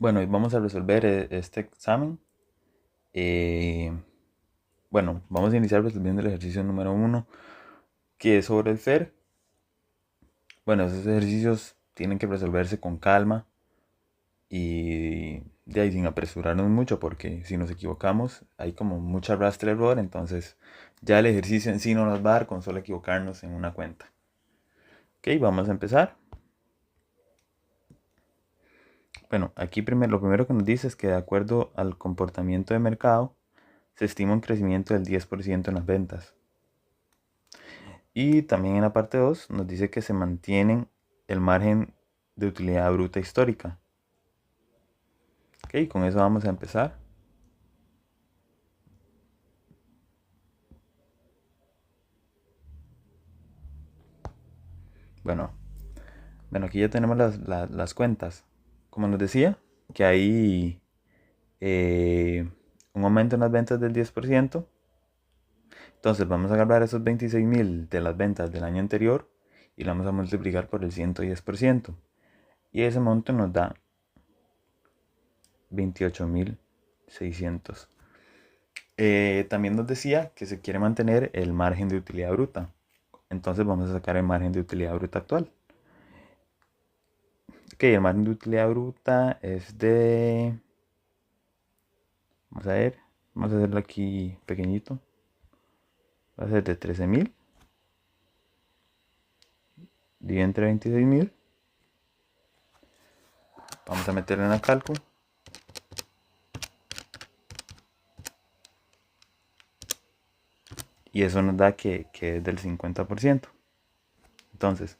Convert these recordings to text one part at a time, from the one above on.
Bueno, hoy vamos a resolver este examen. Eh, bueno, vamos a iniciar resolviendo el ejercicio número uno, que es sobre el FER. Bueno, esos ejercicios tienen que resolverse con calma y de ahí sin apresurarnos mucho, porque si nos equivocamos hay como mucha rastre error, entonces ya el ejercicio en sí no nos va a dar con solo equivocarnos en una cuenta. Ok, vamos a empezar. Bueno, aquí lo primero que nos dice es que de acuerdo al comportamiento de mercado, se estima un crecimiento del 10% en las ventas. Y también en la parte 2 nos dice que se mantienen el margen de utilidad bruta histórica. Ok, con eso vamos a empezar. Bueno, bueno, aquí ya tenemos las cuentas. Como nos decía, que hay un aumento en las ventas del 10%. Entonces vamos a agarrar esos 26.000 de las ventas del año anterior y lo vamos a multiplicar por el 110%. Y ese monto nos da 28.600. También nos decía que se quiere mantener el margen de utilidad bruta. Entonces vamos a sacar el margen de utilidad bruta actual. Ok, el margen de utilidad bruta es de... Vamos a ver. Vamos a hacerlo aquí pequeñito. Va a ser de 13.000. Dividido entre 26.000. Vamos a meterlo en el cálculo. Y eso nos da que es del 50%. Entonces,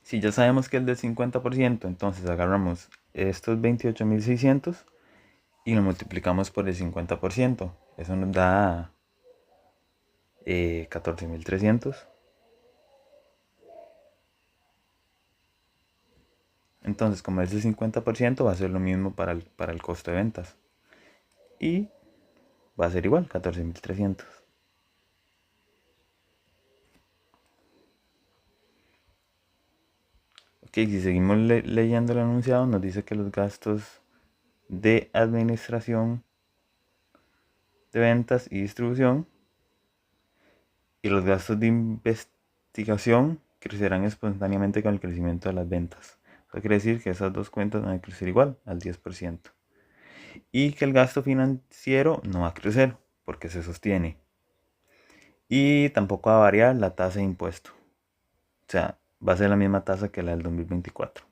si ya sabemos que es del 50%, entonces agarramos estos 28.600 y lo multiplicamos por el 50%. Eso nos da 14.300. Entonces, como es el 50%, va a ser lo mismo para el costo de ventas. Y va a ser igual, 14.300. Ok, si seguimos leyendo el enunciado, nos dice que los gastos de administración de ventas y distribución y los gastos de investigación crecerán espontáneamente con el crecimiento de las ventas. Eso quiere decir que esas dos cuentas van a crecer igual, al 10%. Y que el gasto financiero no va a crecer, porque se sostiene. Y tampoco va a variar la tasa de impuesto. O sea, va a ser la misma tasa que la del 2024.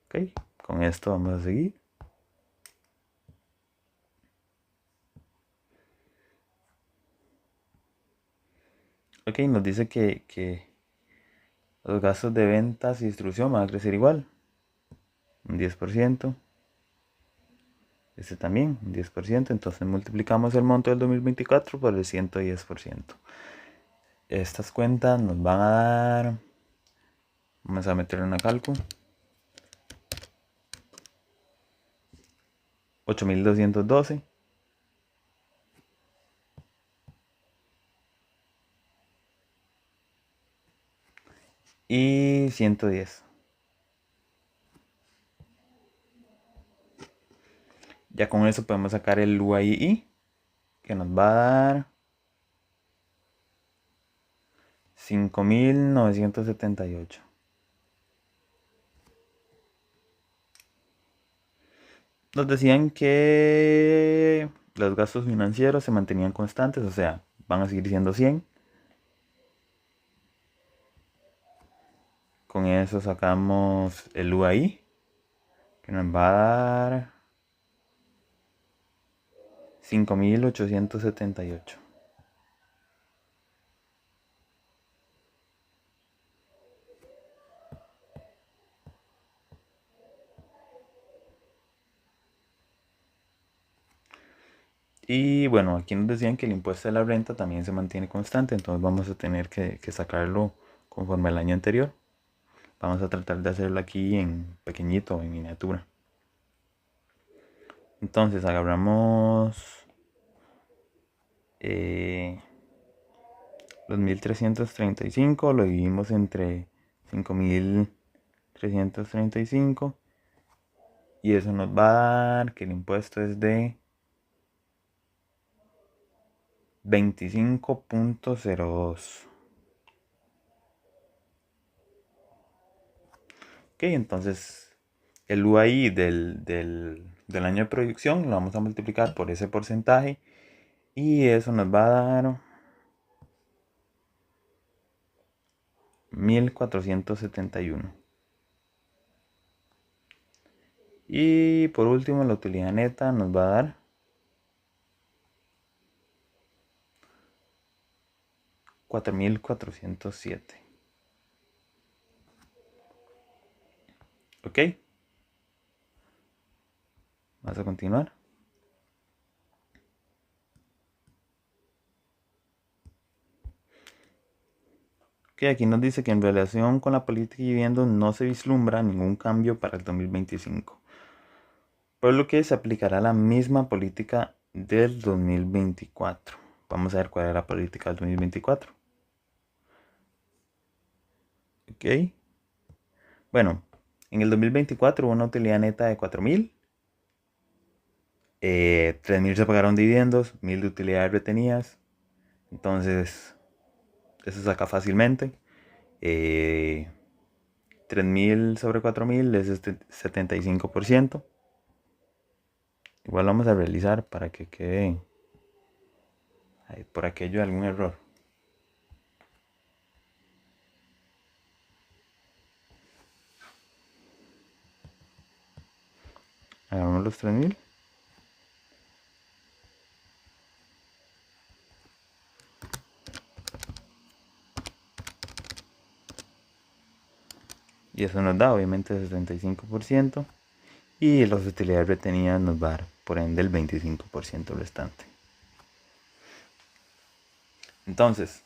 Ok, con esto vamos a seguir. Ok, nos dice que los gastos de ventas y distribución van a crecer igual. Un 10%. Este también, un 10%. Entonces multiplicamos el monto del 2024 por el 110%. Estas cuentas nos van a dar... Vamos a meterlo en una cálculo. 8.212. Y 110. Ya con eso podemos sacar el UII, que nos va a dar 5.978. Nos decían que los gastos financieros se mantenían constantes, o sea, van a seguir siendo 100. Con eso sacamos el UAI, que nos va a dar 5.878. Y bueno, aquí nos decían que el impuesto de la renta también se mantiene constante, entonces vamos a tener que sacarlo conforme al año anterior. Vamos a tratar de hacerlo aquí en pequeñito, en miniatura. Entonces agarramos los 1.335, lo dividimos entre 5.335 Y eso nos va a dar que el impuesto es de 25.02. Ok, entonces el UAI del año de producción lo vamos a multiplicar por ese porcentaje y eso nos va a dar 1471. Y por último la utilidad neta nos va a dar 4407. Ok, vamos a continuar. Ok, aquí nos dice que en relación con la política de vivienda no se vislumbra ningún cambio para el 2025, por lo que se aplicará la misma política del 2024. Vamos a ver cuál es la política del 2024. Ok, bueno, en el 2024 hubo una utilidad neta de 4.000. 3.000 se pagaron dividendos, 1.000 de utilidades retenidas. Entonces, eso saca fácilmente. 3.000 sobre 4.000 es 75%. Igual vamos a realizar para que quede por aquello algún error. Hagamos los 3.000. Y eso nos da obviamente el 75%. Y las utilidades retenidas nos va a dar por ende el 25% restante. Entonces,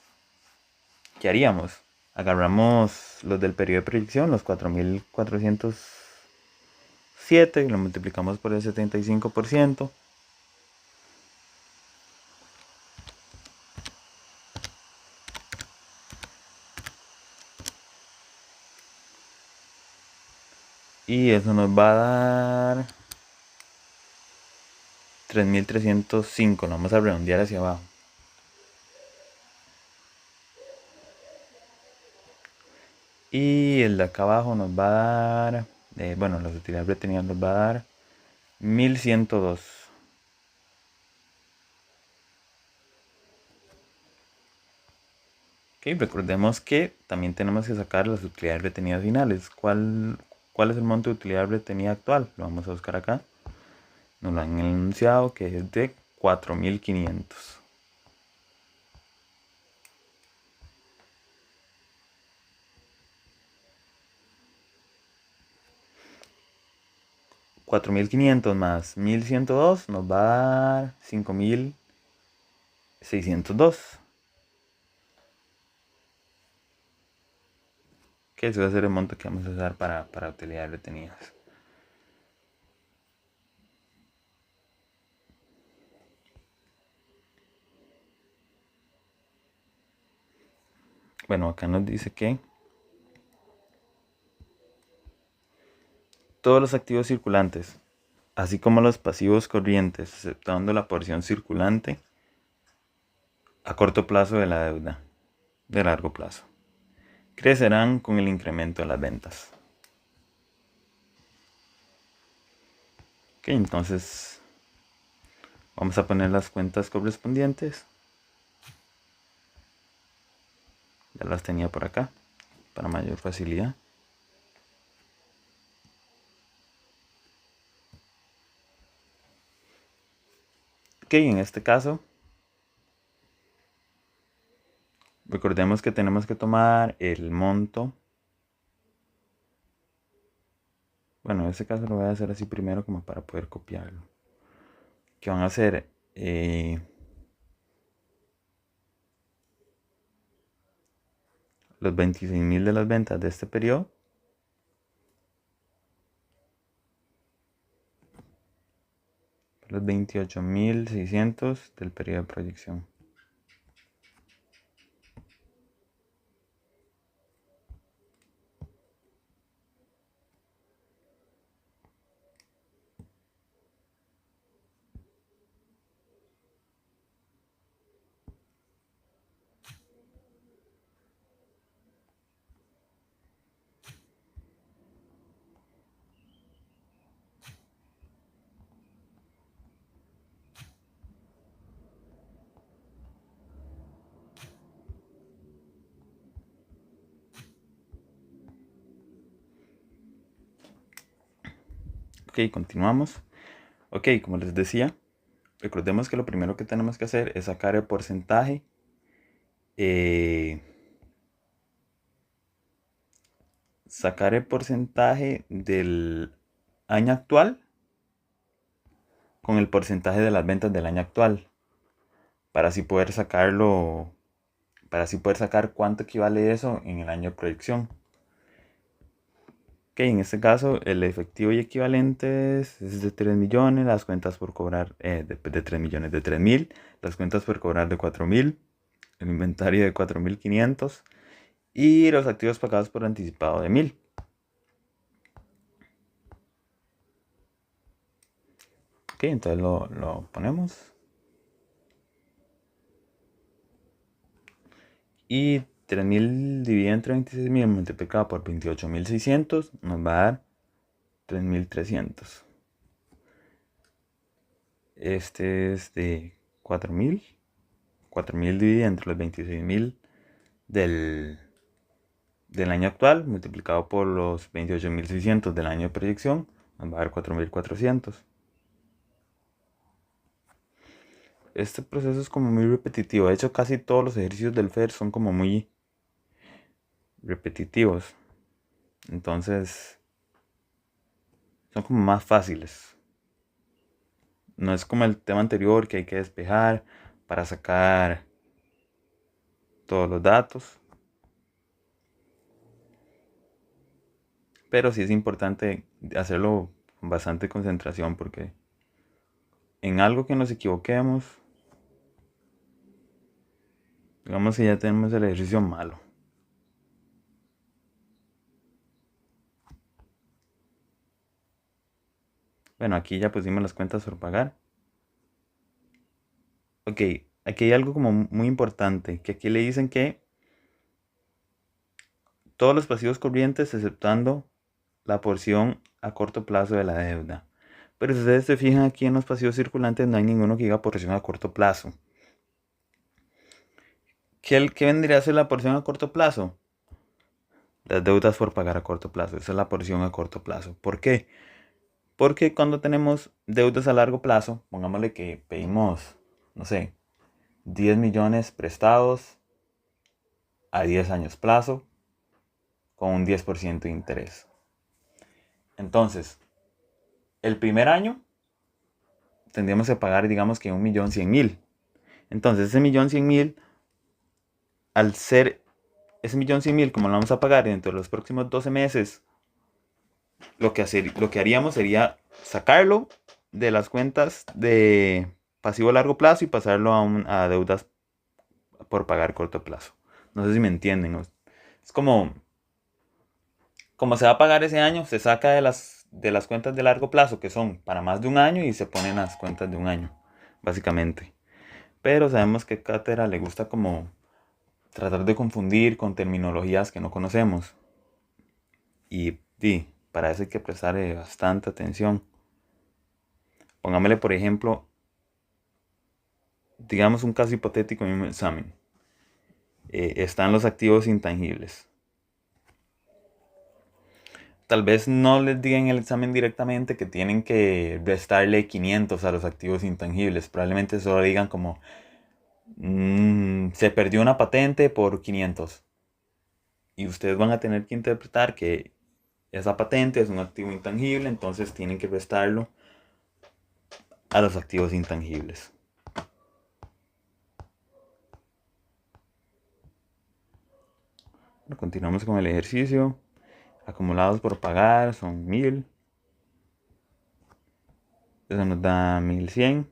¿qué haríamos? Agarramos los del periodo de proyección, los 4.407, y lo multiplicamos por el 75%. Y eso nos va a dar 3.305. Lo vamos a redondear hacia abajo. Y el de acá abajo nos va a dar, bueno, las utilidades retenidas nos va a dar 1.102. Ok, recordemos que también tenemos que sacar las utilidades retenidas finales. ¿Cuál es el monto de utilidad retenida actual? Lo vamos a buscar acá. Nos lo han enunciado que es de 4.500. 4.500 más 1.102 nos va a dar 5.602. Que ese va a ser el monto que vamos a usar para utilidades retenidas. Bueno, acá nos dice que todos los activos circulantes, así como los pasivos corrientes, exceptuando la porción circulante a corto plazo de la deuda de largo plazo, crecerán con el incremento de las ventas. Ok, entonces vamos a poner las cuentas correspondientes. Ya las tenía por acá para mayor facilidad. Ok, en este caso recordemos que tenemos que tomar el monto. Bueno, en este caso lo voy a hacer así primero como para poder copiarlo. Que van a ser los 26.000 de las ventas de este periodo. Los 28.600 del periodo de proyección. Ok, continuamos. Ok, como les decía, recordemos que lo primero que tenemos que hacer es sacar el porcentaje del año actual con el porcentaje de las ventas del año actual, para así poder sacarlo, para así poder sacar cuánto equivale eso en el año de proyección. Ok, en este caso el efectivo y equivalentes es de 3 millones, las cuentas por cobrar de 3 millones, de 3.000, las cuentas por cobrar de 4.000, el inventario de 4.500 y los activos pagados por anticipado de 1.000. Ok, entonces lo ponemos. Y 3.000 dividido entre 26.000 multiplicado por 28.600 nos va a dar 3.300. Este es de 4.000. 4.000 dividido entre los 26.000 del, del año actual multiplicado por los 28.600 del año de proyección nos va a dar 4.400. Este proceso es como muy repetitivo. De hecho, casi todos los ejercicios del FER son como muy repetitivos. Entonces, son como más fáciles. No es como el tema anterior que hay que despejar para sacar todos los datos. Pero sí es importante hacerlo con bastante concentración porque en algo que nos equivoquemos, digamos que ya tenemos el ejercicio malo. Bueno, aquí ya pusimos las cuentas por pagar. Ok, aquí hay algo como muy importante, que aquí le dicen que todos los pasivos corrientes exceptuando la porción a corto plazo de la deuda. Pero si ustedes se fijan aquí en los pasivos circulantes no hay ninguno que diga porción a corto plazo. ¿Qué vendría a ser la porción a corto plazo? Las deudas por pagar a corto plazo. Esa es la porción a corto plazo. ¿Por qué? Porque cuando tenemos deudas a largo plazo, pongámosle que pedimos, no sé, 10 millones prestados a 10 años plazo con un 10% de interés. Entonces, el primer año tendríamos que pagar, digamos que 1.100.000. Entonces, ese 1.100.000, al ser ese 1.100.000, como lo vamos a pagar dentro de los próximos 12 meses, lo que haríamos sería sacarlo de las cuentas de pasivo a largo plazo y pasarlo a deudas por pagar corto plazo. No sé si me entienden. Es como se va a pagar ese año, se saca de las cuentas de largo plazo, que son para más de un año, y se ponen las cuentas de un año, básicamente. Pero sabemos que a Cátedra le gusta como tratar de confundir con terminologías que no conocemos. Y para eso hay que prestar bastante atención. Pongámosle, por ejemplo, digamos un caso hipotético en un examen. Están los activos intangibles. Tal vez no les digan en el examen directamente que tienen que restarle 500 a los activos intangibles. Probablemente solo digan como, se perdió una patente por 500. Y ustedes van a tener que interpretar que esa patente es un activo intangible, entonces tienen que restarlo a los activos intangibles. Bueno, continuamos con el ejercicio. Acumulados por pagar son 1.000. Eso nos da 1.100.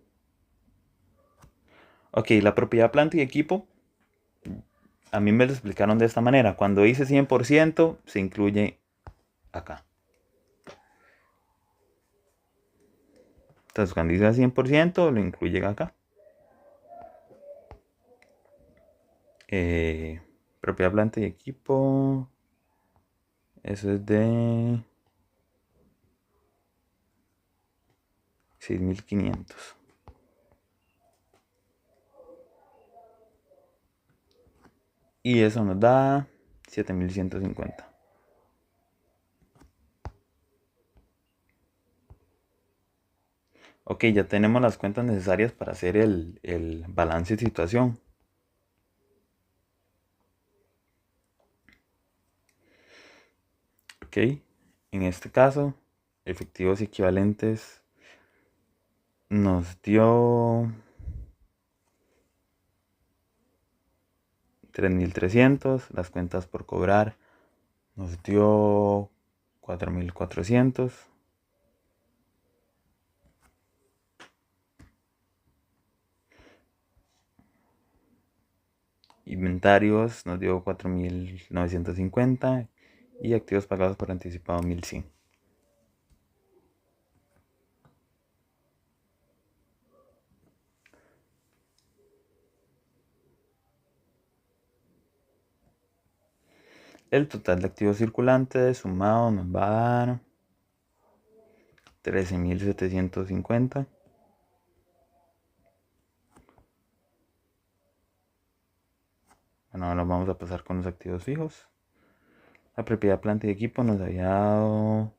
Ok, la propiedad, planta y equipo. A mí me lo explicaron de esta manera. Cuando dice 100%, se incluye acá. Entonces, cuando dice 100%, lo incluye acá. Propiedad, planta y equipo. Eso es de 6.500. Y eso nos da 7.150. Ok, ya tenemos las cuentas necesarias para hacer el balance de situación. Ok, en este caso, efectivos equivalentes nos dio 3.300, las cuentas por cobrar nos dio 4.400. Inventarios nos dio 4.950 y activos pagados por anticipado 1.100. El total de activos circulantes sumado nos va a dar 13.750. Bueno, ahora vamos a pasar con los activos fijos. La propiedad, planta y equipo nos había dado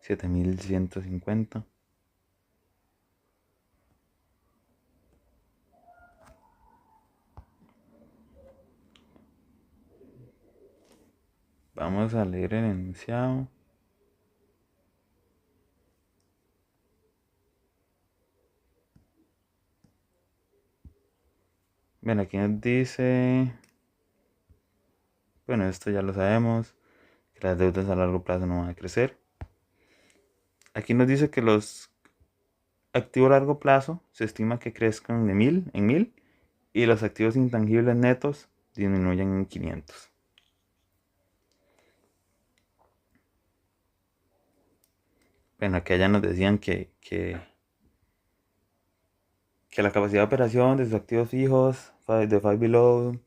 7.150. Vamos a leer el enunciado. Bien, aquí nos dice, bueno, esto ya lo sabemos, que las deudas a largo plazo no van a crecer. Aquí nos dice que los activos a largo plazo se estima que crezcan de 1.000 en 1.000 y los activos intangibles netos disminuyen en 500. Bueno, aquí ya nos decían que la capacidad de operación de sus activos fijos de Five Below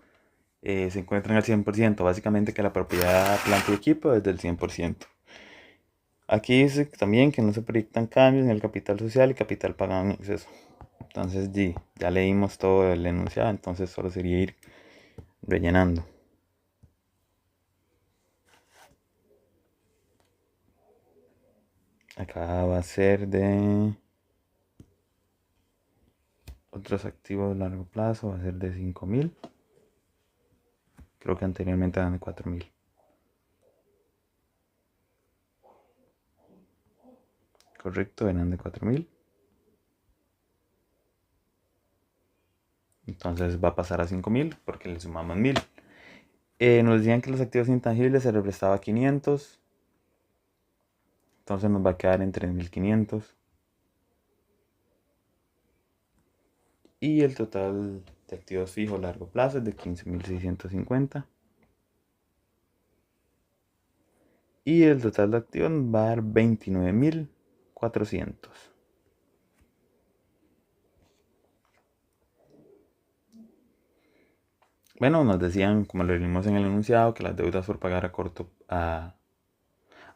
se encuentran al 100%. Básicamente que la propiedad, planta y equipo es del 100%. Aquí dice también que no se proyectan cambios en el capital social y capital pagado en exceso. Entonces ya leímos todo el enunciado, entonces solo sería ir rellenando. Acá va a ser de otros activos a largo plazo, va a ser de 5.000. Creo que anteriormente eran de 4.000. Correcto, eran de 4.000. Entonces va a pasar a 5.000 porque le sumamos 1.000. Nos decían que los activos intangibles se le prestaba 500. Entonces nos va a quedar en 3.500. Y el total de activos fijos a largo plazo es de 15.650. Y el total de activos nos va a dar 29.400. Bueno, nos decían, como lo leímos en el enunciado, que las deudas por pagar a corto...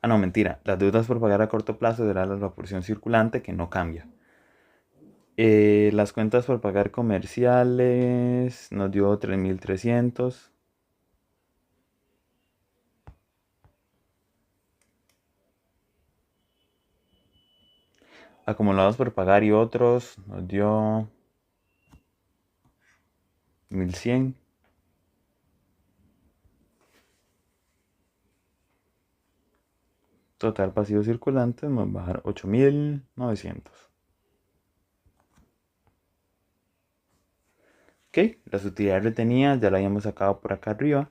no, mentira. Las deudas por pagar a corto plazo será la porción circulante que no cambia. Las cuentas por pagar comerciales nos dio 3.300. Acumulados por pagar y otros nos dio 1.100. Total pasivo circulante nos va a dar 8.900. Ok, las utilidades retenidas ya la habíamos sacado por acá arriba.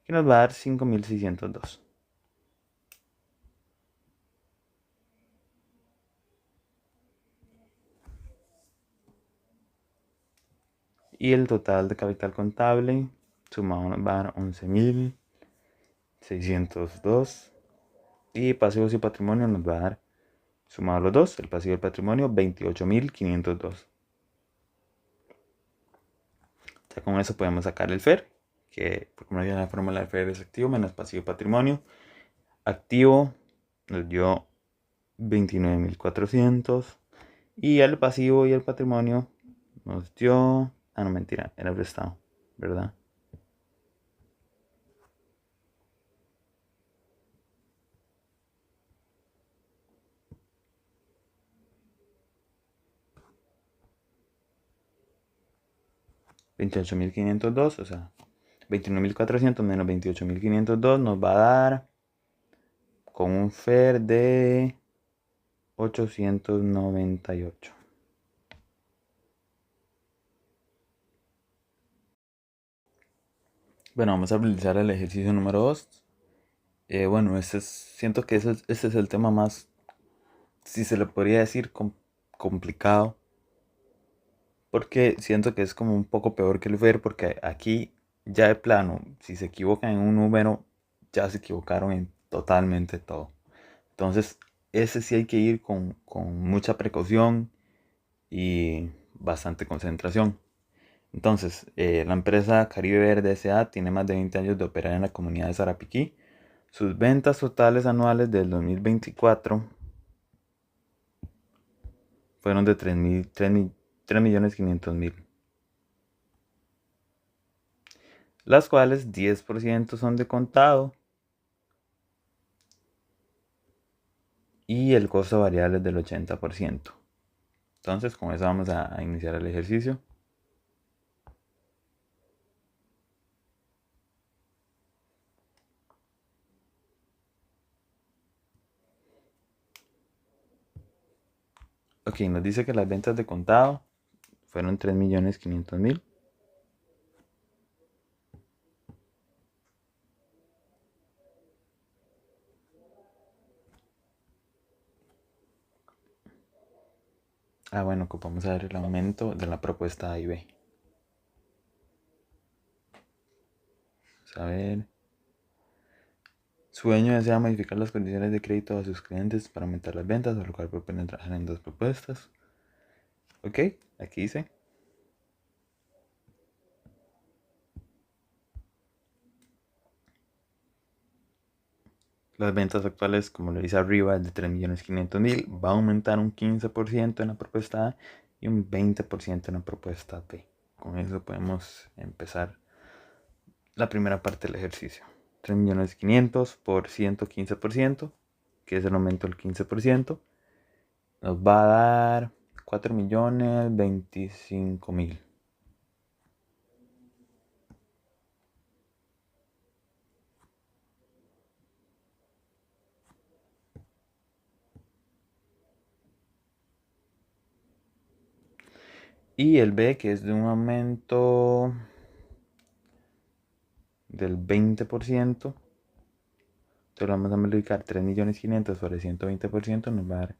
Que nos va a dar 5.602. Y el total de capital contable sumado nos va a dar 11.602. Y pasivos y patrimonio nos va a dar, sumado los dos, el pasivo y el patrimonio, 28.502. Ya con eso podemos sacar el FER, que por como ya la fórmula del FER es activo menos pasivo y patrimonio. Activo nos dio 29.400 y el pasivo y el patrimonio nos dio... no, mentira, era prestado, ¿verdad? 28.502, o sea, 29.400 menos 28.502 nos va a dar con un FER de 898. Bueno, vamos a realizar el ejercicio número 2. Bueno, siento que este es el tema más, si se le podría decir, complicado. Porque siento que es como un poco peor que el FER, porque aquí ya de plano, si se equivocan en un número, ya se equivocaron en totalmente todo. Entonces, ese sí hay que ir con mucha precaución y bastante concentración. Entonces, la empresa Caribe Verde S.A. tiene más de 20 años de operar en la comunidad de Sarapiquí. Sus ventas totales anuales del 2024 fueron de 3.500.000, las cuales 10% son de contado y el costo variable es del 80%. Entonces, con eso vamos a iniciar el ejercicio. Ok, nos dice que las ventas de contado fueron 3.500.000. Bueno, ocupamos a ver el aumento de la propuesta A y B. Vamos a ver. Su dueño desea modificar las condiciones de crédito a sus clientes para aumentar las ventas, por lo cual propone trabajar en dos propuestas. Ok, aquí dice. Las ventas actuales, como lo dice arriba, es de 3.500.000. Va a aumentar un 15% en la propuesta A y un 20% en la propuesta B. Con eso podemos empezar la primera parte del ejercicio. 3.500.000 por 115%, que es el aumento del 15%, nos va a dar 4.025.000. Y el B, que es de un aumento del 20%, entonces vamos a multiplicar 3.500.000 sobre 120%, nos va a dar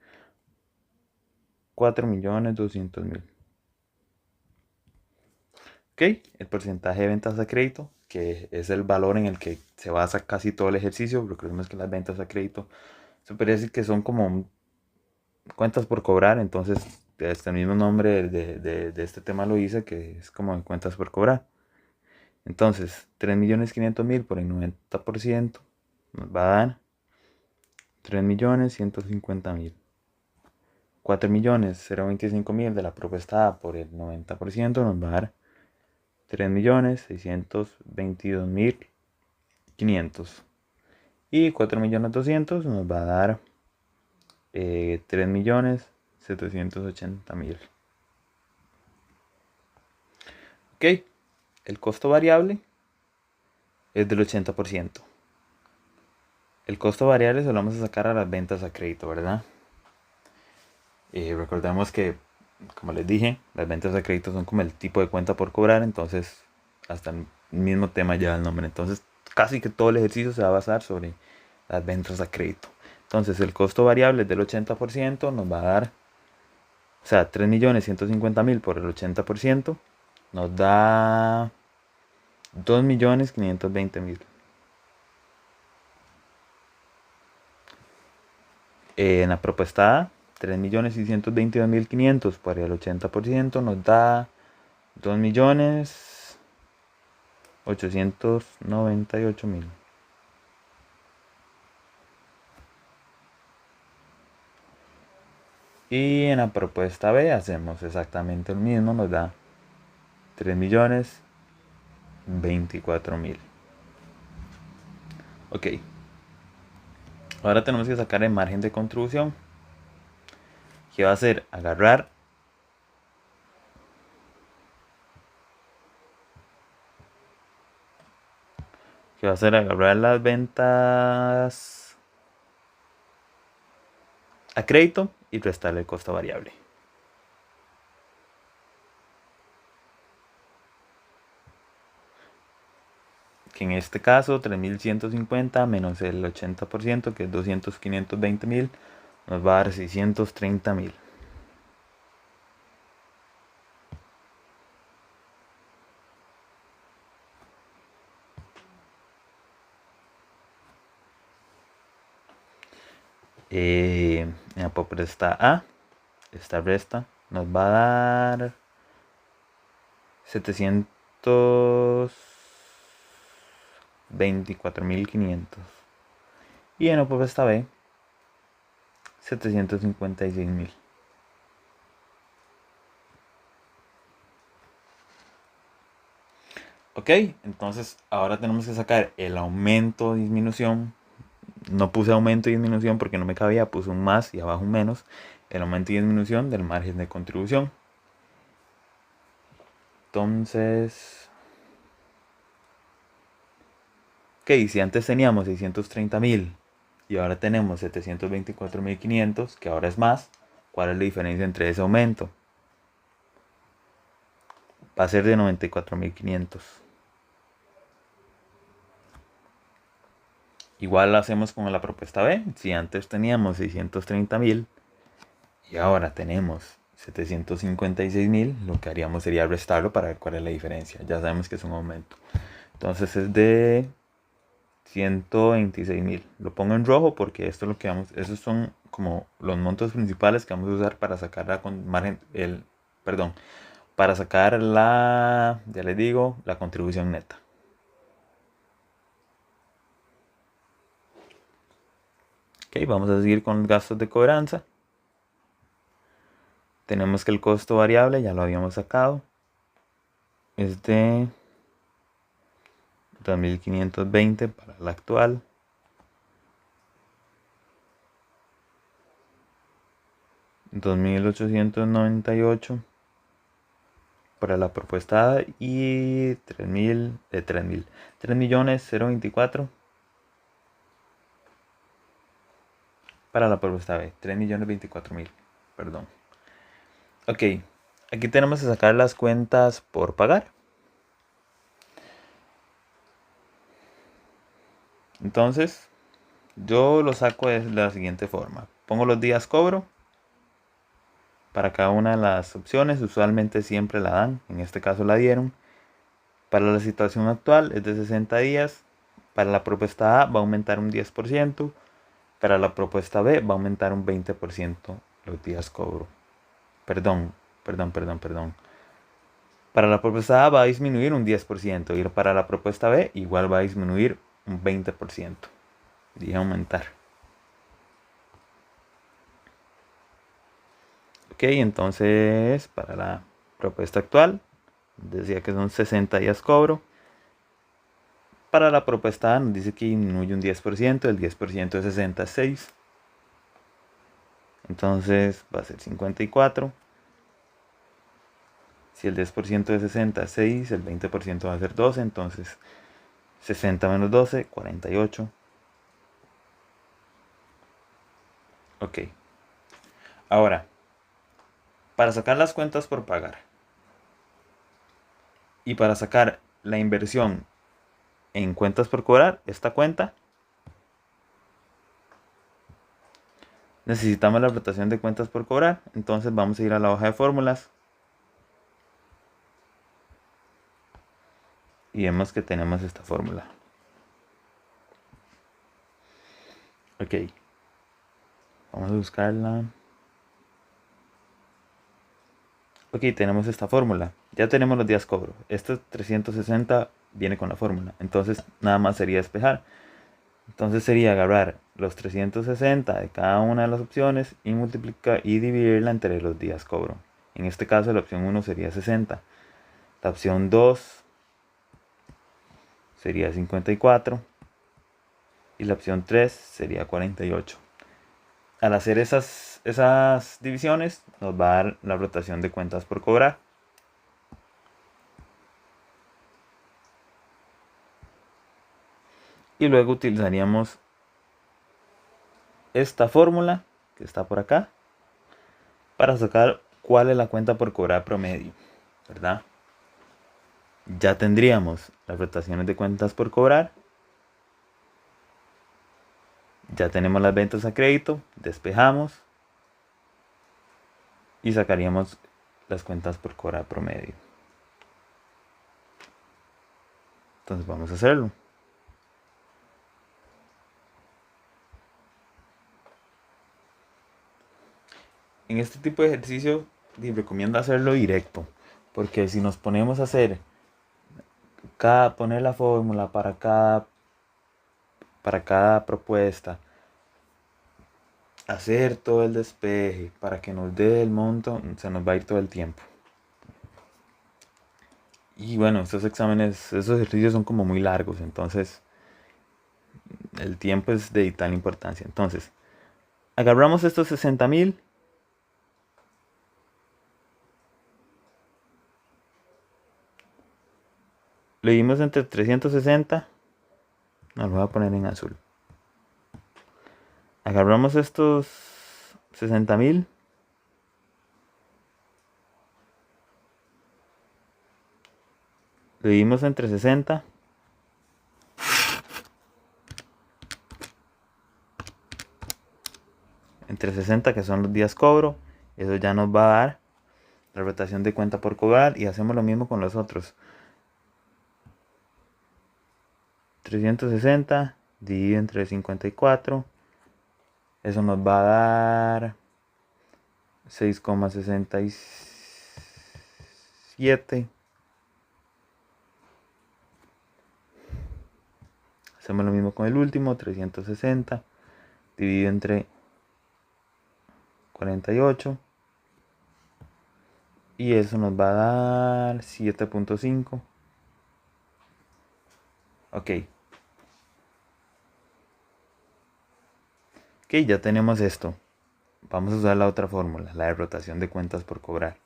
4.200.000. Ok, el porcentaje de ventas a crédito, que es el valor en el que se basa casi todo el ejercicio. Recordemos que las ventas a crédito se podría decir que son como cuentas por cobrar, entonces el mismo nombre de este tema lo dice, que es como cuentas por cobrar. Entonces, 3.500.000 por el 90% nos va a dar 3.150.000. 4.025.000 de la propuesta A por el 90% nos va a dar 3.622.500. Y 4.200.000 nos va a dar 3.780.000. Ok, el costo variable es del 80%. El costo variable se lo vamos a sacar a las ventas a crédito, ¿verdad? Recordemos que, como les dije, las ventas a crédito son como el tipo de cuenta por cobrar, entonces hasta el mismo tema lleva el nombre. Entonces, casi que todo el ejercicio se va a basar sobre las ventas a crédito. Entonces, el costo variable del 80% nos va a dar, o sea, 3.150.000 por el 80% nos da 2.520.000. En la propuesta A, 3.622.500 por el 80% nos da 2.898.000. Y en la propuesta B hacemos exactamente lo mismo, nos da 3.024.000. Ok. Ahora tenemos que sacar el margen de contribución, que va a ser agarrar que va a ser agarrar las ventas a crédito y restarle el costo variable. Que en este caso 3.150 menos el 80%, que es 520.000, nos va a dar 630.000. En la propuesta A, esta resta nos va a dar 724.500. Y en la propuesta B, 756.000. Ok, entonces ahora tenemos que sacar el aumento o disminución. No puse aumento y disminución porque no me cabía, puse un más y abajo un menos. El aumento y disminución del margen de contribución. Entonces, ok, si antes teníamos 630.000 y ahora tenemos 724.500, que ahora es más, ¿cuál es la diferencia entre ese aumento? Va a ser de 94.500. Igual lo hacemos con la propuesta B. Si antes teníamos 630.000 y ahora tenemos 756.000, lo que haríamos sería restarlo para ver cuál es la diferencia. Ya sabemos que es un aumento. Entonces es de 126.000. Lo pongo en rojo porque esto es lo que vamos, esos son como los montos principales que vamos a usar para sacar la margen, para sacar la, ya les digo, la contribución neta. Ok, vamos a seguir con los gastos de cobranza. Tenemos que el costo variable, ya lo habíamos sacado, es de 2.520 para la actual. $2.898 para la propuesta A y 3.024 para la propuesta B. 3.024.000, perdón. Ok, aquí tenemos que sacar las cuentas por pagar. Entonces, yo lo saco de la siguiente forma. Pongo los días cobro para cada una de las opciones. Usualmente siempre la dan, en este caso la dieron. Para la situación actual es de 60 días. Para la propuesta A va a aumentar un 10%. Para la propuesta B va a aumentar un 20% los días cobro. Perdón. Para la propuesta A va a disminuir un 10% y para la propuesta B igual va a disminuir un 20%. Dije aumentar. Ok, entonces para la propuesta actual decía que son 60 días cobro. Para la propuesta A nos dice que disminuye un 10%, el 10% de 60 es 6. Entonces va a ser 54. Si el 10% de 60 es 6, el 20% va a ser 12, entonces 60 menos 12, 48. Ok. Ahora, para sacar las cuentas por pagar y para sacar la inversión en cuentas por cobrar, esta cuenta, necesitamos la rotación de cuentas por cobrar. Entonces vamos a ir a la hoja de fórmulas y vemos que tenemos esta fórmula. Ok, vamos a buscarla. Ok, tenemos esta fórmula. Ya tenemos los días cobro. Este 360 viene con la fórmula. Entonces nada más sería despejar. Entonces sería agarrar los 360 de cada una de las opciones y multiplicar y dividirla entre los días cobro. En este caso la opción 1 sería 60. La opción 2 sería 54. Y la opción 3 sería 48. Al hacer esas divisiones nos va a dar la rotación de cuentas por cobrar. Y luego utilizaríamos esta fórmula que está por acá para sacar cuál es la cuenta por cobrar promedio, ¿verdad? Ya tendríamos las rotaciones de cuentas por cobrar. Ya tenemos las ventas a crédito, despejamos y sacaríamos las cuentas por cobrar promedio. Entonces vamos a hacerlo. En este tipo de ejercicio recomiendo hacerlo directo, porque si nos ponemos a hacer poner la fórmula para cada propuesta, hacer todo el despeje para que nos dé el monto, se nos va a ir todo el tiempo. Y bueno, estos exámenes, esos ejercicios son como muy largos, entonces el tiempo es de vital importancia. Entonces, agarramos estos 60,000. Lo dimos entre 360. No, lo voy a poner en azul. Agarramos estos 60,000. Lo dividimos entre 60. Entre 60, que son los días cobro. Eso ya nos va a dar la rotación de cuenta por cobrar. Y hacemos lo mismo con los otros. 360 dividido entre 54. Eso nos va a dar 6,67. Hacemos lo mismo con el último. 360 dividido entre 48. Y eso nos va a dar 7,5. Ok. Ok, ya tenemos esto. Vamos a usar la otra fórmula, la de rotación de cuentas por cobrar.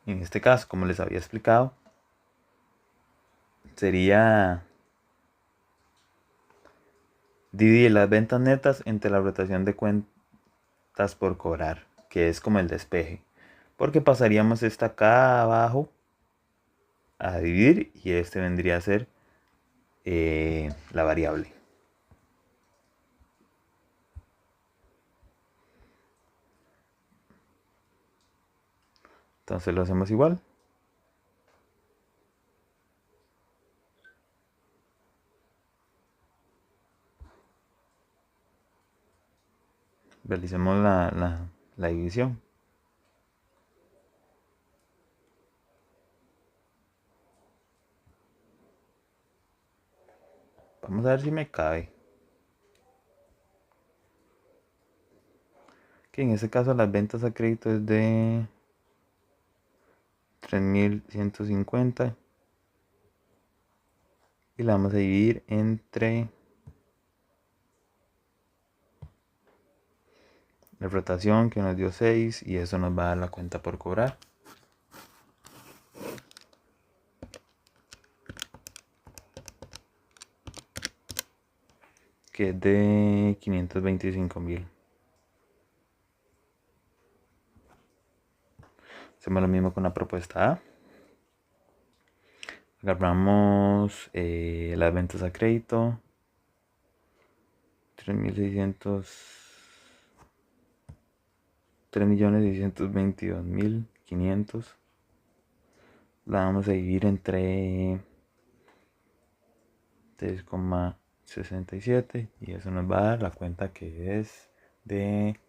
En este caso, como les había explicado, sería dividir las ventas netas entre la rotación de cuentas por cobrar, que es como el despeje. Porque pasaríamos esta acá abajo a dividir y este vendría a ser la variable. Entonces lo hacemos igual. Realicemos la división. Vamos a ver si me cabe. Que en este caso las ventas a crédito es de 3,150 y la vamos a dividir entre la rotación que nos dio 6 y eso nos va a dar la cuenta por cobrar, que es de 525,000. Hacemos lo mismo con la propuesta A. Agarramos las ventas a crédito, 3,622,500. La vamos a dividir entre 3,67 y eso nos va a dar la cuenta que es de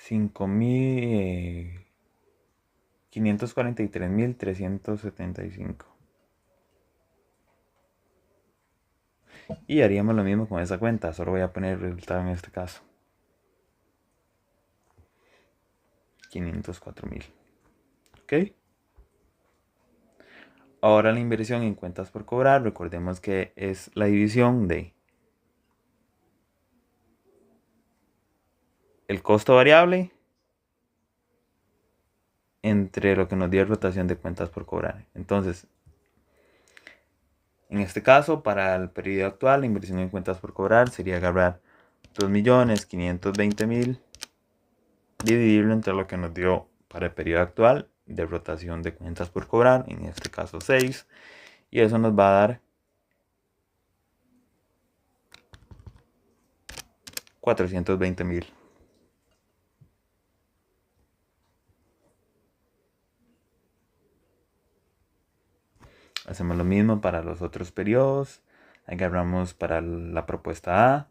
543,375. Y haríamos lo mismo con esa cuenta, solo voy a poner el resultado en este caso. 504,000. ¿Ok? Ahora la inversión en cuentas por cobrar, recordemos que es la división de el costo variable entre lo que nos dio rotación de cuentas por cobrar. Entonces, en este caso, para el periodo actual, la inversión en cuentas por cobrar sería agarrar 2.520.000, dividirlo entre lo que nos dio para el periodo actual de rotación de cuentas por cobrar, en este caso 6, y eso nos va a dar 420.000. Hacemos lo mismo para los otros periodos. Agarramos para la propuesta A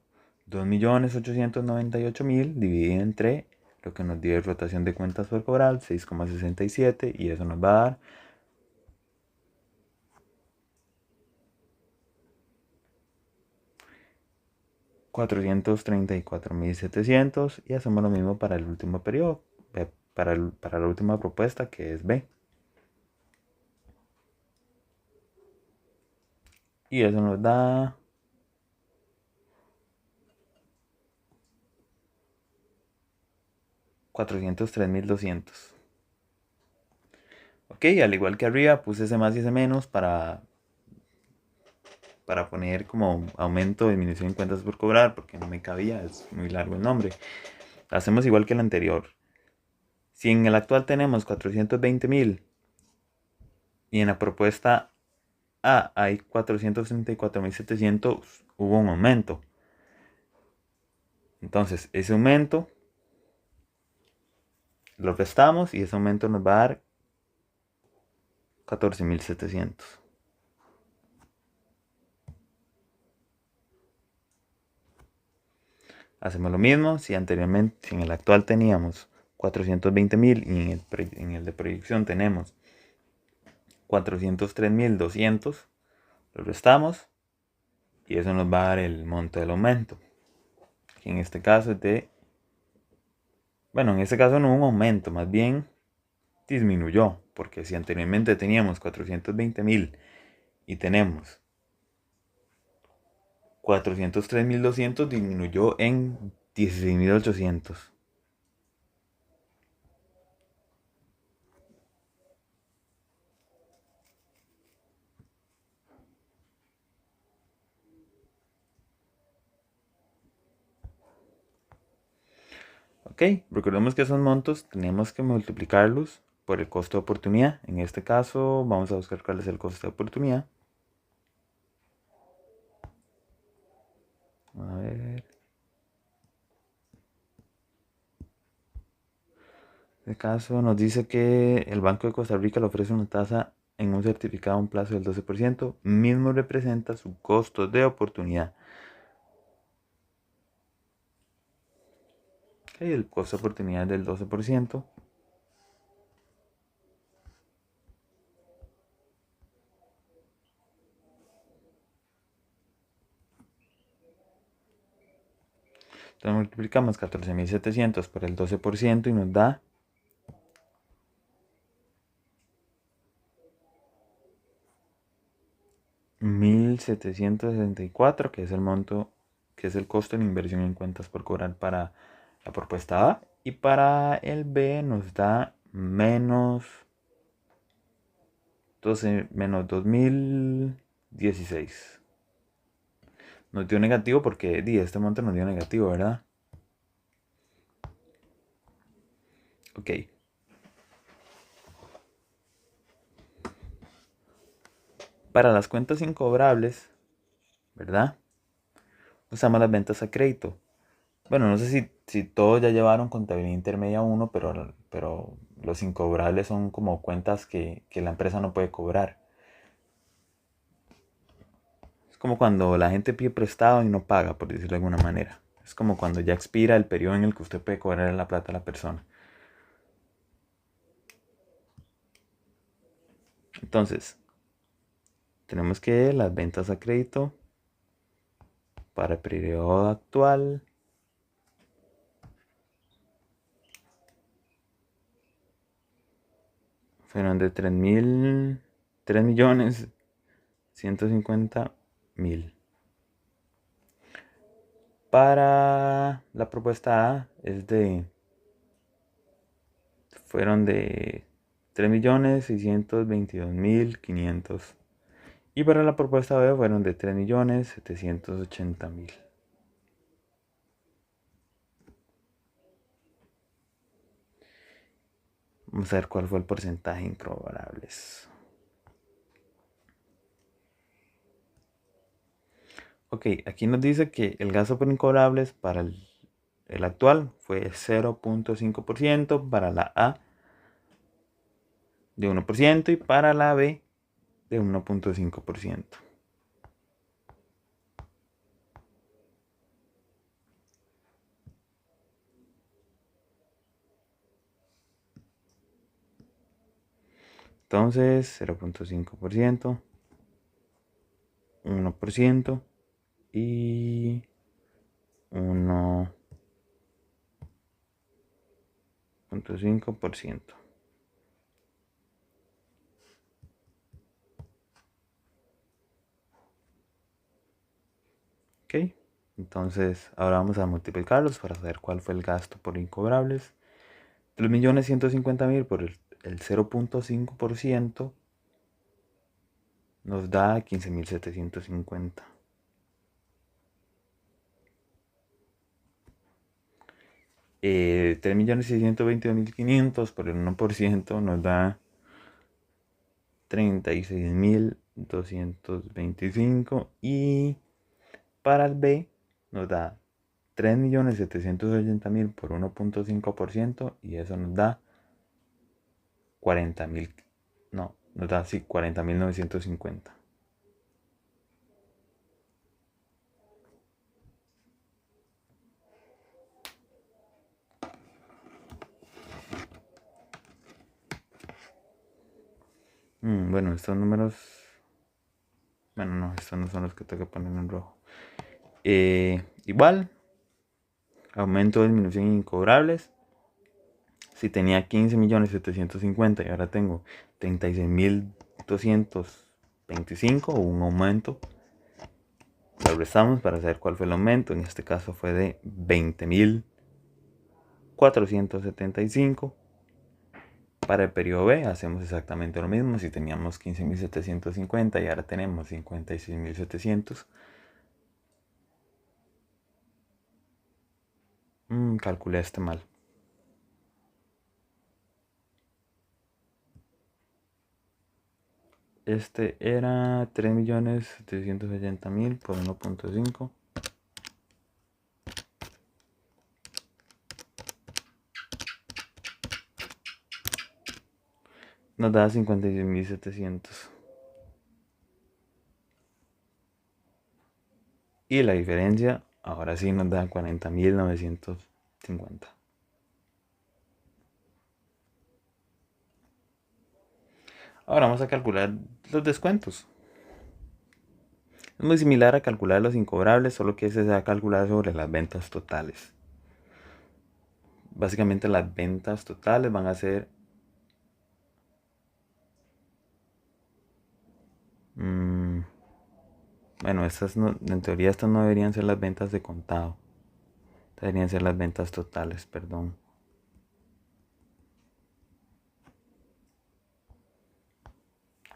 2.898.000 dividido entre lo que nos dio de rotación de cuentas por cobrar, 6,67, y eso nos va a dar 434.700, y hacemos lo mismo para el último periodo, para la última propuesta, que es B. Y eso nos da 403.200. Ok, al igual que arriba puse ese más y ese menos para poner como aumento o disminución en cuentas por cobrar, porque no me cabía, es muy largo el nombre. Hacemos igual que el anterior. Si en el actual tenemos 420.000 y en la propuesta A hay 434.700, hubo un aumento. Entonces, ese aumento lo restamos y ese aumento nos va a dar 14.700. Hacemos lo mismo. Si anteriormente, si en el actual teníamos 420.000 y en el de proyección tenemos 403.200, lo restamos y eso nos va a dar el monto del aumento, que en este caso es de, bueno, en este caso no hubo un aumento, más bien disminuyó, porque si anteriormente teníamos 420.000 y tenemos 403.200, disminuyó en 16.800. Ok, recordemos que esos montos tenemos que multiplicarlos por el costo de oportunidad. En este caso vamos a buscar cuál es el costo de oportunidad. A ver. En este caso nos dice que el Banco de Costa Rica le ofrece una tasa en un certificado a un plazo del 12%, mismo representa su costo de oportunidad. Ok, el costo de oportunidad es del 12%. Entonces multiplicamos 14.700 por el 12% y nos da 1.764, que es el monto, que es el costo de la inversión en cuentas por cobrar para la propuesta A. Y para el B nos da menos 2.016. Nos dio negativo porque este monto nos dio negativo, ¿verdad? Ok. Para las cuentas incobrables, ¿verdad? Usamos las ventas a crédito. Bueno, no sé si todos ya llevaron contabilidad intermedia 1, pero los incobrables son como cuentas que la empresa no puede cobrar. Es como cuando la gente pide prestado y no paga, por decirlo de alguna manera. Es como cuando ya expira el periodo en el que usted puede cobrar la plata a la persona. Entonces, tenemos que las ventas a crédito para el periodo actual fueron de 3.150.000. Para la propuesta A fueron de 3.622.500. Y para la propuesta B fueron de 3.780.000. Vamos a ver cuál fue el porcentaje de incobrables. Ok, aquí nos dice que el gasto por incobrables para el actual fue 0.5%, para la A de 1% y para la B de 1.5%. Entonces, 0.5%, 1% y 1.5%. Ok, entonces ahora vamos a multiplicarlos para saber cuál fue el gasto por incobrables. 3.150.000 por el 0.5% nos da 15.750. 3.622.500 por el 1% nos da 36.225 y para el B nos da 3.780.000 por 1.5% y eso nos da 40.000. No, nos da así 40.950. Bueno, estos números. Bueno, no, estos no son los que tengo que poner en rojo. Igual, aumento o disminución en incobrables. Si tenía 15.750.000 y ahora tengo 36.225, un aumento. Lo restamos para saber cuál fue el aumento. En este caso fue de 20.475. Para el periodo B hacemos exactamente lo mismo. Si teníamos 15.750 y ahora tenemos 56.700. Calculé este mal. Este era 3.780.000 por 1.5. Nos da 56.700. Y la diferencia ahora sí nos da 40.950. Ahora vamos a calcular los descuentos. Es muy similar a calcular los incobrables, solo que ese se va a calcular sobre las ventas totales. Básicamente las ventas totales van a ser bueno, estas no, en teoría estas no deberían ser las ventas de contado. Deberían ser las ventas totales, perdón.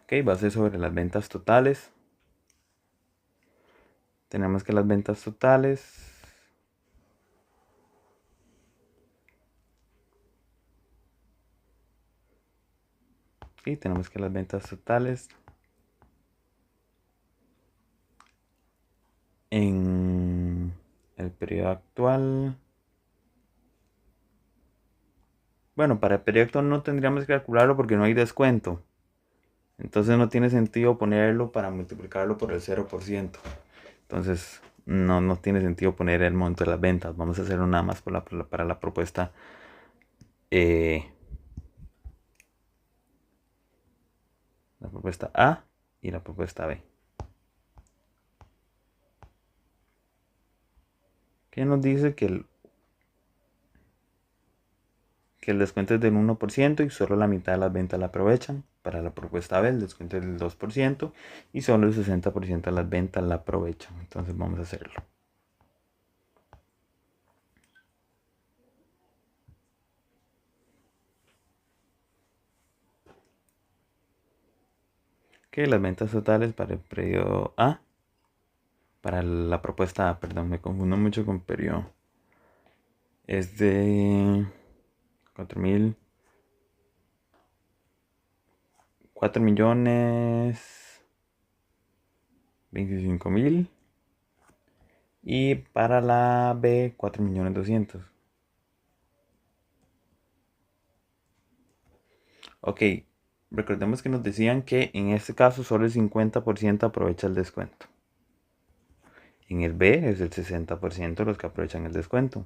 Ok, va a ser sobre las ventas totales. Tenemos que las ventas totales tenemos que las ventas totales en el periodo actual. Bueno, para el periodo actual no tendríamos que calcularlo porque no hay descuento. Entonces no tiene sentido ponerlo para multiplicarlo por el 0%. Entonces no tiene sentido poner el monto de las ventas. Vamos a hacerlo nada más para la propuesta la propuesta A y la propuesta B. Que nos dice que el descuento es del 1% y solo la mitad de las ventas la aprovechan. Para la propuesta B el descuento es del 2% y solo el 60% de las ventas la aprovechan. Entonces vamos a hacerlo. Que las ventas totales para el periodo A, para la propuesta A, perdón, me confundo mucho con periodo, es de 4.025.000 y para la B 4.200.000. Ok, recordemos que nos decían que en este caso solo el 50% aprovecha el descuento. En el B es el 60% los que aprovechan el descuento.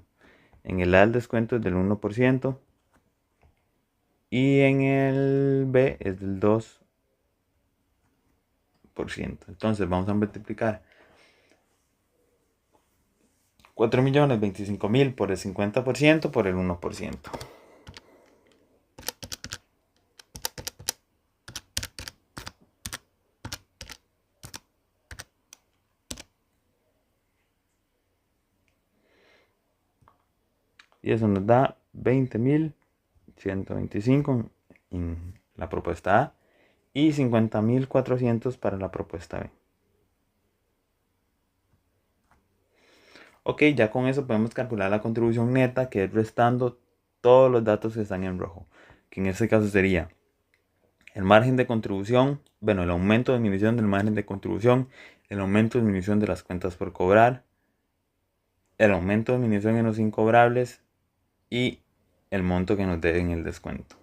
En el A el descuento es del 1% y en el B es del 2%. Entonces vamos a multiplicar 4.025.000 por el 50% por el 1%. Y eso nos da 20.125 en la propuesta A y 50.400 para la propuesta B. Ok, ya con eso podemos calcular la contribución neta, que es restando todos los datos que están en rojo, que en este caso sería el margen de contribución, bueno, el aumento o disminución del margen de contribución, el aumento o disminución de las cuentas por cobrar, el aumento o disminución en los incobrables y el monto que nos deben el descuento.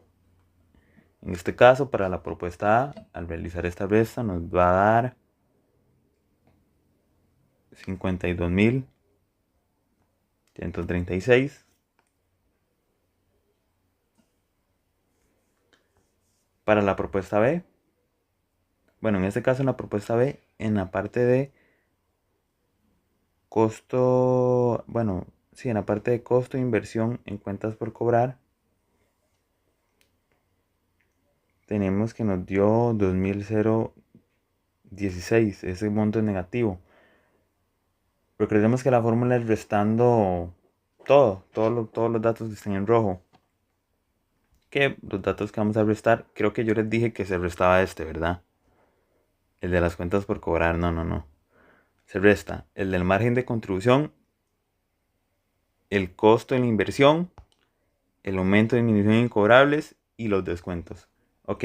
En este caso, para la propuesta A, al realizar esta resta nos va a dar 52.136. Para la propuesta B, bueno, en este caso en la propuesta B, en la parte de costo, bueno, sí, en la parte de costo de inversión en cuentas por cobrar, tenemos que nos dio 2.016, ese monto es negativo. Recordemos que la fórmula es restando todos los datos que estén en rojo. Que los datos que vamos a restar, creo que yo les dije que se restaba este, ¿verdad? El de las cuentas por cobrar, no. Se resta el del margen de contribución, el costo de la inversión, el aumento de disminución de incobrables y los descuentos. Ok,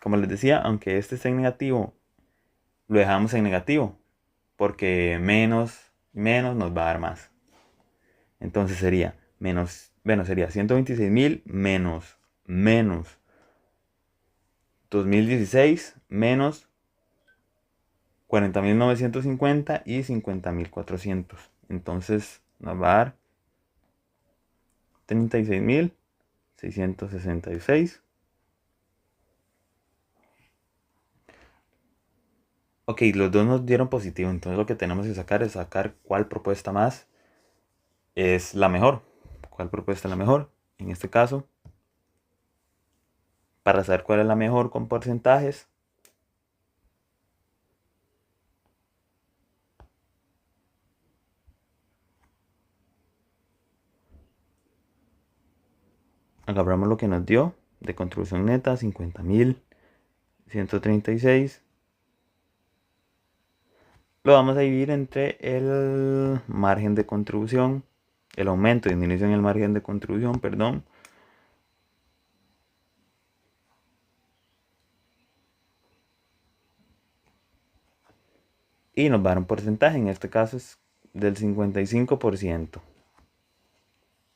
como les decía, aunque este esté en negativo, lo dejamos en negativo, porque menos nos va a dar más. Entonces sería sería 126.000 menos 2016 menos 40.950 y 50.400. Entonces nos va a dar 36.666. Ok, los dos nos dieron positivo. Entonces lo que tenemos que sacar es sacar cuál propuesta más es la mejor. ¿Cuál propuesta es la mejor? En este caso, para saber cuál es la mejor con porcentajes, agarramos lo que nos dio de contribución neta, 50.136. Lo vamos a dividir entre el margen de contribución, el aumento y disminución en el margen de contribución, perdón. Y nos va a dar un porcentaje, en este caso es del 55%.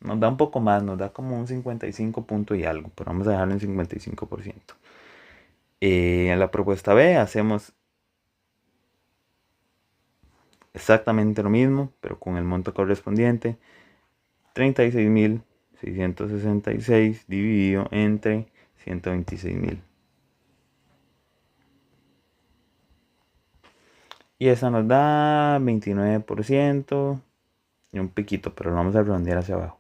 Nos da un poco más, nos da como un 55 punto y algo, pero vamos a dejarlo en 55%. En la propuesta B hacemos exactamente lo mismo, pero con el monto correspondiente. 36.666 dividido entre 126.000. Y esa nos da 29% y un piquito, pero lo vamos a redondear hacia abajo.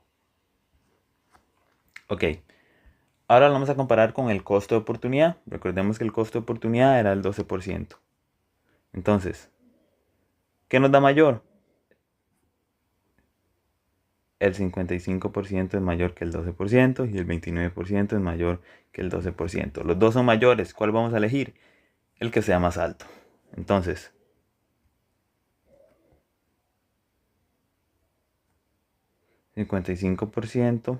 Ok, ahora lo vamos a comparar con el costo de oportunidad. Recordemos que el costo de oportunidad era el 12%. Entonces, ¿qué nos da mayor? El 55% es mayor que el 12% y el 29% es mayor que el 12%. Los dos son mayores. ¿Cuál vamos a elegir? el que sea más alto. Entonces, 55%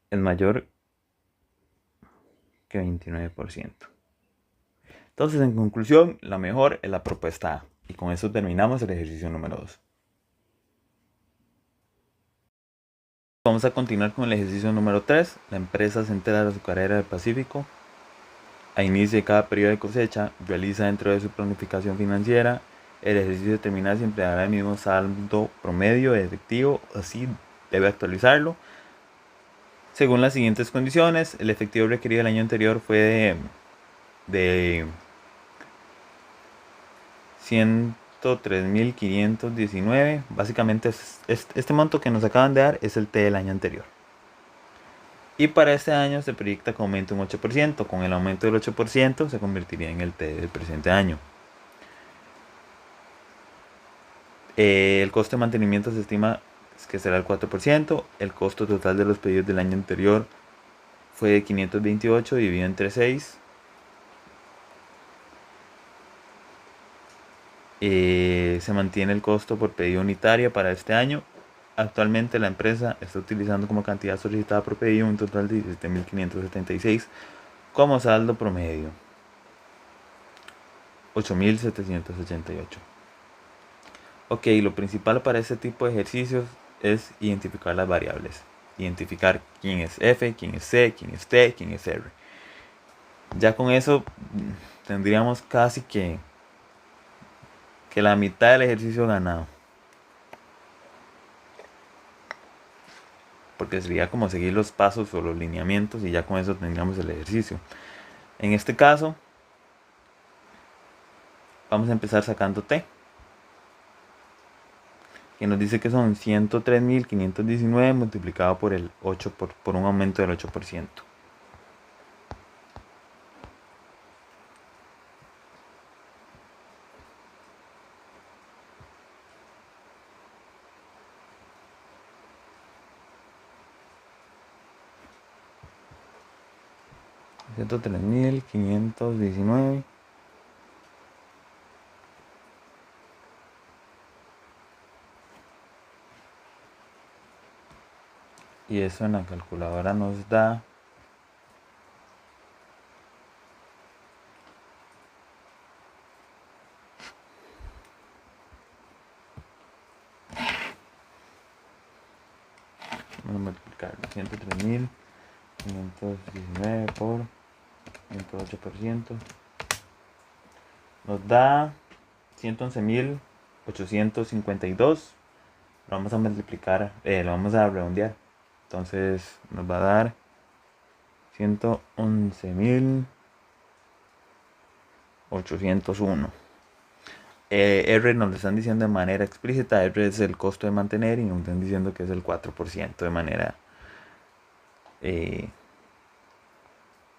es mayor que 29%. Entonces, en conclusión, la mejor es la propuesta A. Y con eso terminamos el ejercicio número 2. Vamos a continuar con el ejercicio número 3. La empresa central azucarera del Pacífico, a inicio de cada periodo de cosecha, realiza dentro de su planificación financiera el ejercicio determinar si empleará el mismo saldo promedio de efectivo, así debe actualizarlo. Según las siguientes condiciones, el efectivo requerido el año anterior fue de 103.519. Básicamente este monto que nos acaban de dar es el T del año anterior. Y para este año se proyecta que aumente un 8%. Con el aumento del 8% se convertiría en el T del presente año. El costo de mantenimiento se estima que será el 4%. El costo total de los pedidos del año anterior fue de 528 dividido entre 6. Se mantiene el costo por pedido unitario para este año. Actualmente la empresa está utilizando como cantidad solicitada por pedido un total de 17.576 como saldo promedio 8.788. Ok, lo principal para este tipo de ejercicios es identificar las variables. Identificar quién es F, quién es C, quién es T, quién es R. Ya con eso tendríamos casi que la mitad del ejercicio ganado. Porque sería como seguir los pasos o los lineamientos y ya con eso tendríamos el ejercicio. En este caso, vamos a empezar sacando T, que nos dice que son 103.519 multiplicado por el 8 por un aumento del 8%. $103.519 y eso en la calculadora nos da 103.519 por 108%. Nos da 111.852. Lo vamos a multiplicar, lo vamos a redondear. Entonces nos va a dar 111.801. R nos lo están diciendo de manera explícita. R es el costo de mantener y nos están diciendo que es el 4% de manera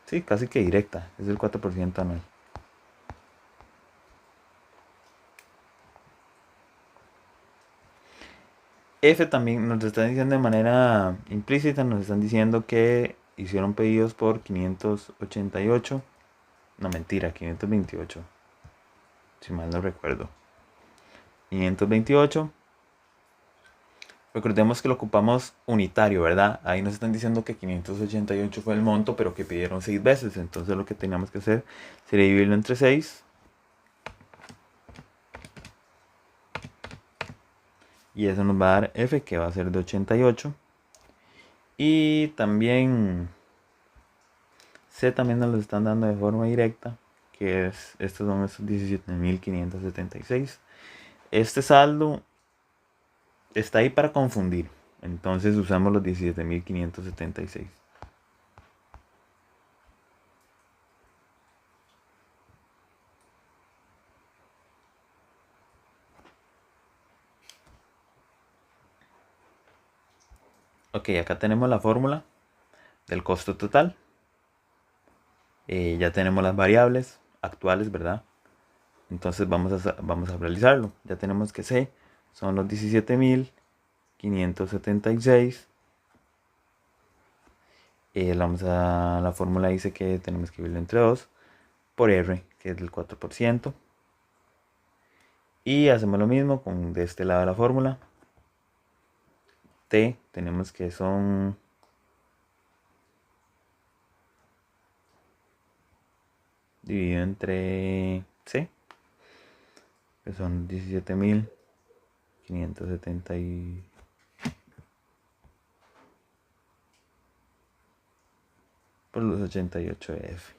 sí, casi que directa. Es el 4% anual. F también nos están diciendo de manera implícita, nos están diciendo que hicieron pedidos por 588. No, mentira, 528. Si mal no recuerdo. 528. Recordemos que lo ocupamos unitario, ¿verdad? Ahí nos están diciendo que 588 fue el monto, pero que pidieron 6 veces. Entonces lo que teníamos que hacer sería dividirlo entre 6. Y eso nos va a dar F, que va a ser de 88. Y también C también nos lo están dando de forma directa, que es, estos son esos 17.576. Este saldo está ahí para confundir, entonces usamos los 17.576. Ok, acá tenemos la fórmula del costo total. Ya tenemos las variables actuales, ¿verdad? Entonces vamos a realizarlo. Ya tenemos que C son los 17.576 La fórmula dice que tenemos que dividirlo entre 2 por R, que es del 4%. Y hacemos lo mismo con de este lado de la fórmula. T tenemos que son dividido entre C, que son 17.570 por los 88 de F.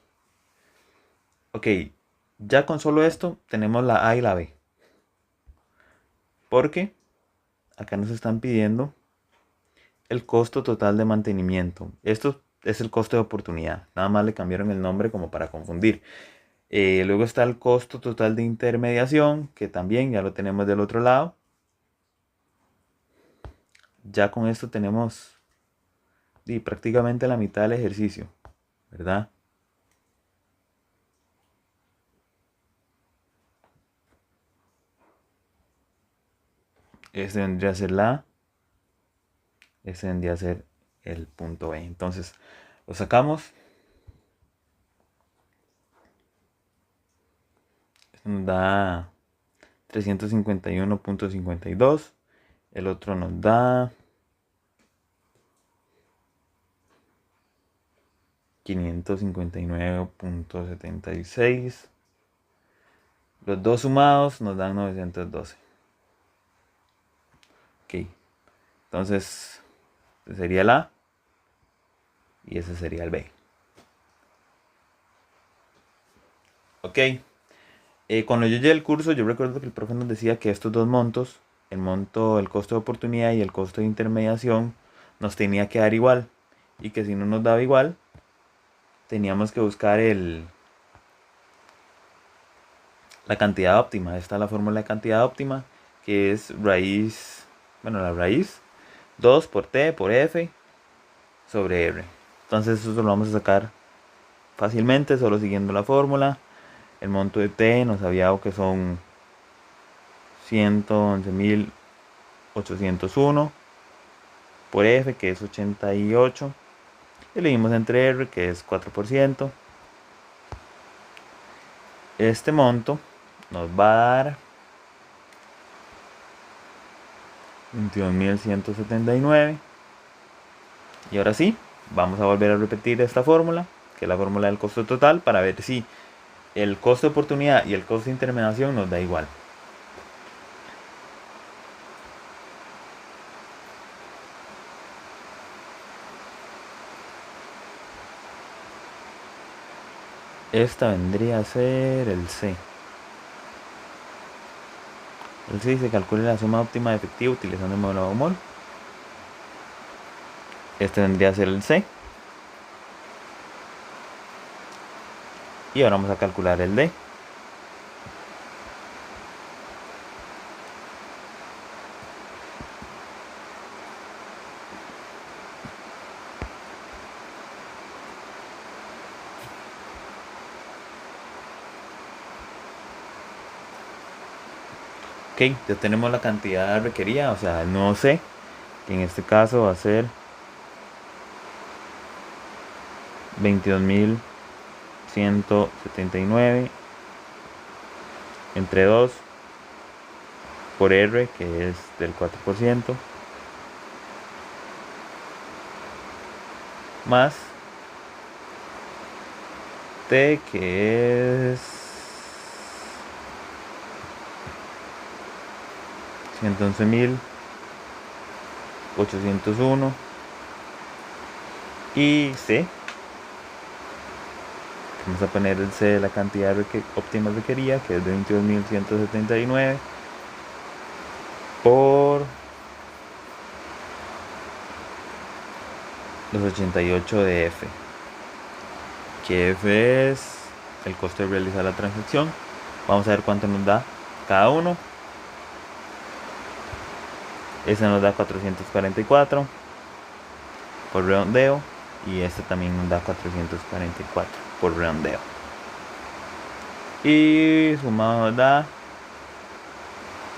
Ok, ya con solo esto tenemos la A y la B. Porque acá nos están pidiendo el costo total de mantenimiento. Esto es el costo de oportunidad. Nada más le cambiaron el nombre como para confundir. Luego está el costo total de intermediación, que también ya lo tenemos del otro lado. Ya con esto tenemos prácticamente la mitad del ejercicio, ¿verdad? Este vendría a ser la A. Este vendría a ser el punto B. Entonces, lo sacamos. Este nos da 351.52. El otro nos da 559.76. Los dos sumados nos dan 912. Ok. Entonces, este sería el A y ese sería el B. Ok. Cuando yo llegué al curso, yo recuerdo que el profe nos decía que estos dos montos, el costo de oportunidad y el costo de intermediación, nos tenía que dar igual. Y que si no nos daba igual, teníamos que buscar la cantidad óptima. Esta es la fórmula de cantidad óptima, que es la raíz 2 por T por F sobre R. Entonces eso lo vamos a sacar fácilmente, solo siguiendo la fórmula. El monto de T nos había dado que son 111.801 por F, que es 88. Y le dimos entre R, que es 4%. Este monto nos va a dar 22.179. Y ahora sí, vamos a volver a repetir esta fórmula, que es la fórmula del costo total, para ver si el costo de oportunidad y el costo de intermediación nos da igual. Esta vendría a ser el C. El C se calcula la suma óptima de efectivo utilizando el modelo Baumol. Este vendría a ser el C. Y ahora vamos a calcular el D. Ok, ya tenemos la cantidad requerida, o sea, el nuevo C, que en este caso va a ser 22.179 entre 2 por R, que es del 4%, más T, que es 111.801, y C, vamos a poner el C de la cantidad óptima requerida, que es de 22.179 por los 88 de F, que F es el costo de realizar la transacción. Vamos a ver cuánto nos da cada uno. Este nos da 444 por redondeo, y este también nos da 444 por redondeo, y sumado nos da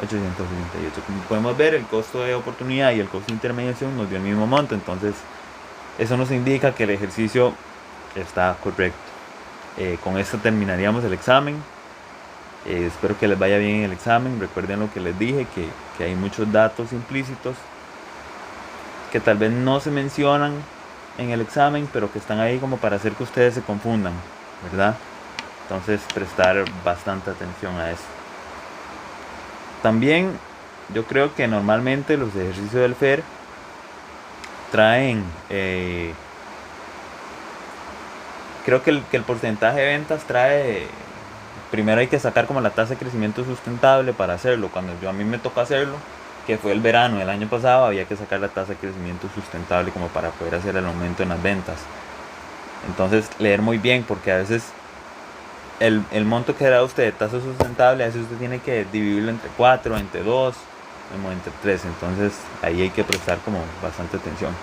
868. Como podemos ver, el costo de oportunidad y el costo de intermediación nos dio el mismo monto. Entonces eso nos indica que el ejercicio está correcto. Con esto terminaríamos el examen. Espero que les vaya bien en el examen. Recuerden lo que les dije, que hay muchos datos implícitos que tal vez no se mencionan en el examen, pero que están ahí como para hacer que ustedes se confundan, ¿verdad? Entonces prestar bastante atención a eso. También yo creo que normalmente los ejercicios del FER traen, creo que el porcentaje de ventas trae, primero hay que sacar como la tasa de crecimiento sustentable para hacerlo. Cuando a mí me tocó hacerlo, que fue el verano del año pasado, había que sacar la tasa de crecimiento sustentable como para poder hacer el aumento en las ventas. Entonces leer muy bien, porque a veces el monto que da usted de tasa sustentable, a veces usted tiene que dividirlo entre 4, entre 2, entre 3. Entonces ahí hay que prestar como bastante atención.